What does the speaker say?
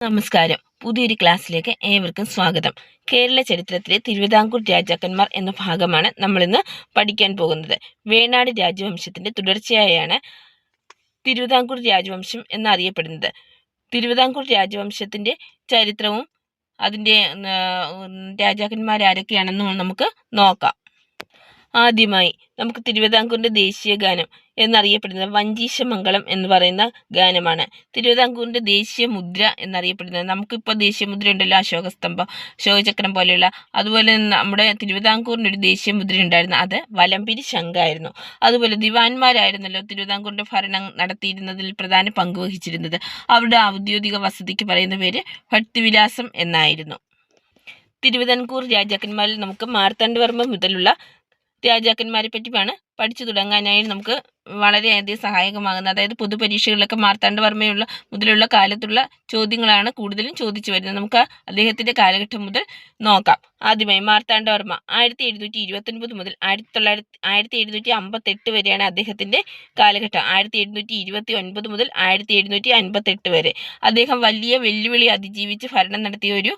നമസ്കാരം. പുതിയൊരു ക്ലാസ്സിലേക്ക് ഏവർക്കും സ്വാഗതം. കേരള ചരിത്രത്തിലെ തിരുവിതാംകൂർ രാജാക്കന്മാർ എന്ന ഭാഗമാണ് നമ്മളിന്ന് പഠിക്കാൻ പോകുന്നത്. വേണാട് രാജവംശത്തിന്റെ തുടർച്ചയായാണ് തിരുവിതാംകൂർ രാജവംശം എന്നറിയപ്പെടുന്നത്. തിരുവിതാംകൂർ രാജവംശത്തിന്റെ ചരിത്രവും അതിൻ്റെ രാജാക്കന്മാരാരൊക്കെയാണെന്ന് നമുക്ക് നോക്കാം. ആദ്യമായി നമുക്ക് തിരുവിതാംകൂറിന്റെ ദേശീയ ഗാനം എന്നറിയപ്പെടുന്നത് വഞ്ചീശമംഗളം എന്ന് പറയുന്ന ഗാനമാണ്. തിരുവിതാംകൂറിന്റെ ദേശീയ മുദ്ര എന്നറിയപ്പെടുന്നത്, നമുക്കിപ്പോൾ ദേശീയ മുദ്ര ഉണ്ടല്ലോ, അശോകസ്തംഭം, അശോകചക്രം പോലെയുള്ള. അതുപോലെ നമ്മുടെ തിരുവിതാംകൂറിൻ്റെ ഒരു ദേശീയ മുദ്ര ഉണ്ടായിരുന്നു, അത് വലംപിരി ശംഖായിരുന്നു. അതുപോലെ ദിവാൻമാരായിരുന്നല്ലോ തിരുവിതാംകൂറിന്റെ ഭരണം നടത്തിയിരുന്നതിൽ പ്രധാന പങ്ക് വഹിച്ചിരുന്നത്. അവരുടെ ഔദ്യോഗിക വസതിക്ക് പറയുന്ന പേര് ഭക്തിവിലാസം എന്നായിരുന്നു. തിരുവിതാംകൂർ രാജാക്കന്മാരിൽ നമുക്ക് മാർത്താണ്ഡവർമ്മ മുതലുള്ള രാജാക്കന്മാരെ പറ്റിയാണ് പഠിച്ചു തുടങ്ങാനായി നമുക്ക് വളരെയധികം സഹായകമാകുന്നത്. അതായത് പൊതുപരീക്ഷകളിലൊക്കെ മാർത്താണ്ഡവർമ്മയുള്ള മുതലുള്ള കാലത്തുള്ള ചോദ്യങ്ങളാണ് കൂടുതലും ചോദിച്ചു വരുന്നത്. നമുക്ക് അദ്ദേഹത്തിന്റെ കാലഘട്ടം മുതൽ നോക്കാം. ആദ്യമായി മാർത്താണ്ഡവർമ്മ 1729 മുതൽ 1758 വരെയാണ് അദ്ദേഹത്തിന്റെ കാലഘട്ടം. 1729 മുതൽ 1758 വരെ അദ്ദേഹം വലിയ വെല്ലുവിളി അതിജീവിച്ച് ഭരണം നടത്തിയ ഒരു